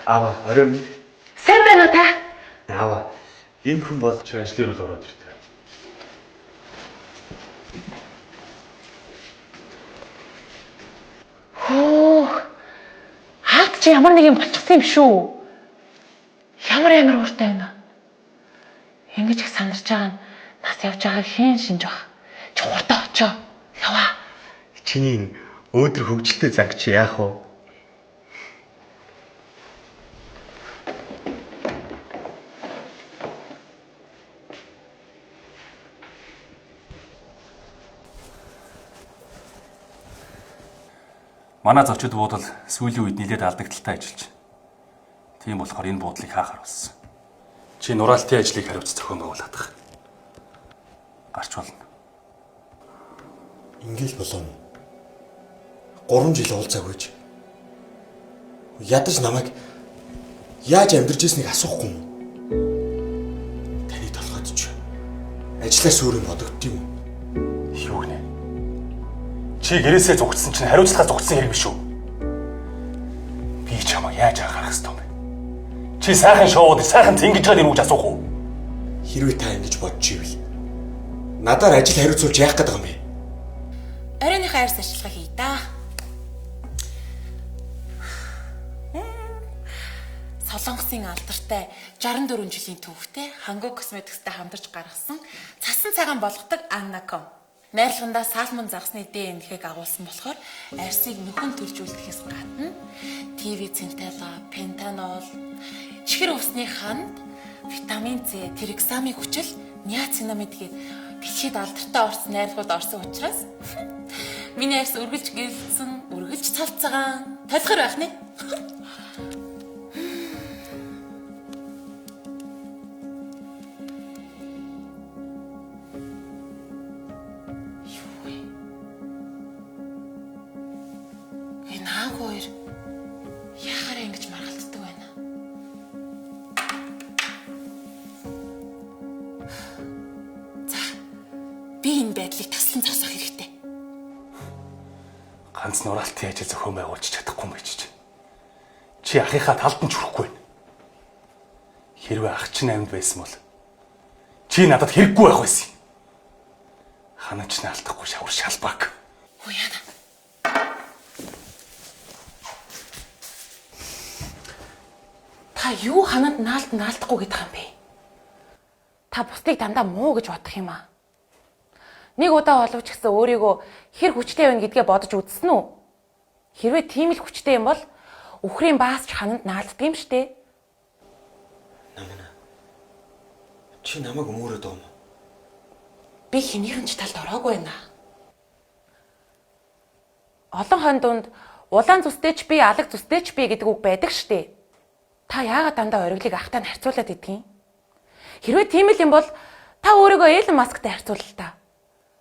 Аава, орой. Сайн байна уу та? Аава, энэ хүн бол ч ажлын руу ороод ирдэг. Хөө. Хаалт чи ямар нэг юм болчихсон юм шүү. Ямар ууртай байна. Ингэж их сандарч байгаа нь нас явж байгаа хэн шинж баг. Чи хурдан очоо. Яваа. Чиний өөдрөг хөвгөлтэй занг чи яах вэ? Манай зочид буудал сүүлийн үед нэлээд алдагдaltaй ажиллаж. Тийм болохоор энэ буудлыг хаахаар болсон. Чи нураалтын ажлыг хариуц зохион байгуулах. Гарч болно. Ингээл болов. 3 жил уулзаагүй ч. Ядаж намайг яаж амьдарч ирснийг асуухгүй юм. Таны толгойд ч ажлаас өөр юм бодогдд юм уу? Юу гэнэ? Чи гэрээсээ зугтсан чинь хариуцлагаа зугтсан хэрэг биш үү? Би чамаа яаж анхаарах ёстой юм бэ? Чи сайхан шоуд, сайхан тэнгиж гад юм уу асуух уу? Хэрвээ та ингэж бодож ивэл надаар ажил хариуцуулж яах гээд байгаа юм бэ? Оройныхоо арьс ажиллагаа хий да. Солонгосын алдартай 64 жилийн түүхтэй Hango Cosmetics-тэй хамтарч гаргасан цасан цагаан болгодог Annacom. Найрлагандаа салмон загсны ДНХ-г агуулсан болохоор арьсыг нөхөн төржүүлэхээс гадна ТВ центела, пентанол, чихэр усны ханд, витамин С, триксамын хүчил, ниацинамид гээд дэлхийд алдартай орц найрлагууд орсон учраас миний арьс үргэлж гэлсэн, үргэлж цавцгаан, толихор байх нэ. Хоёр яхаараа ингэж маргалддаг байна. За би энэ байдлыг таслан зогсоох хэрэгтэй. Ганц нураалтын ажил зохион байгуулж чадахгүй юм байж чинь. Чи ахыхаа талд нь ч хүрэхгүй байна. Хэрвээ ах чинь амьд байсан бол чи надад хэрэггүй байх байсан юм. Ханаач нь алдахгүй шавар шалбаг. Уяана. Та юу ханад наалдахгүй гэдэг юм бэ? Та бусдыг дандаа муу гэж бодох юм аа. Нэг удаа боловч гэсэн өөрийгөө хэр хүчтэй байна гэдгээ бодож үзсэн үү? Хэрвээ тийм л хүчтэй юм бол үхрийн баас ч хананд наалддаг юм штэ. Намна. Чи намайг өмөрөөд байгаа юм. Би хинийхэн ч талд ороогүй байна. Олон хон дунд улаан зүстэйч би, алаг зүстэйч би гэдэг үг байдаг штэ. Та яагаад дандаа ориглыг ахтай нь харьцуулаад идэх юм? Хэрвээ тийм л юм бол та өөрийгөө Элон Масктай харьцуул л та.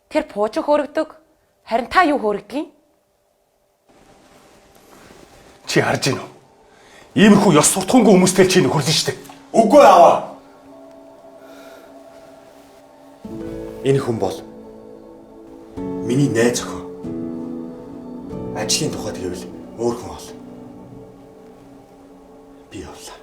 Тэр пуужиг хөөргөдөг. Харин та юу хөөргөг юм? Чи харж гин үү? Иймэрхүү ёс суртахуунгүй хүмүүстэй чи нөхөрлөн штэ. Үгүй аваа. Энэ хүн бол миний найз охин. Ажлын тухайд гэвэл өөр хүн бол. Би явлаа.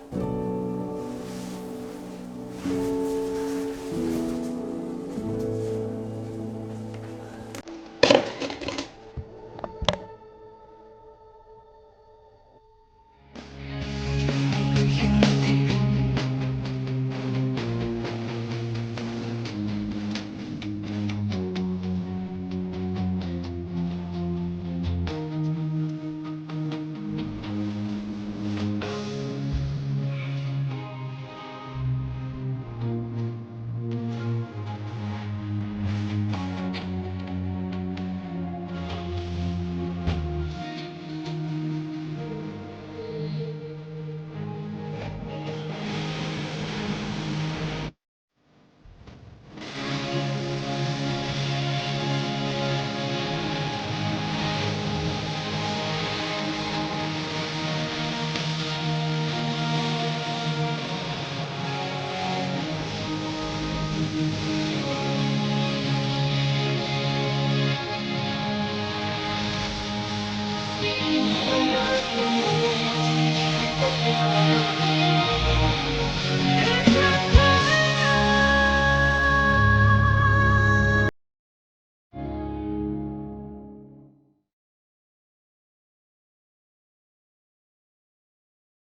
Ах.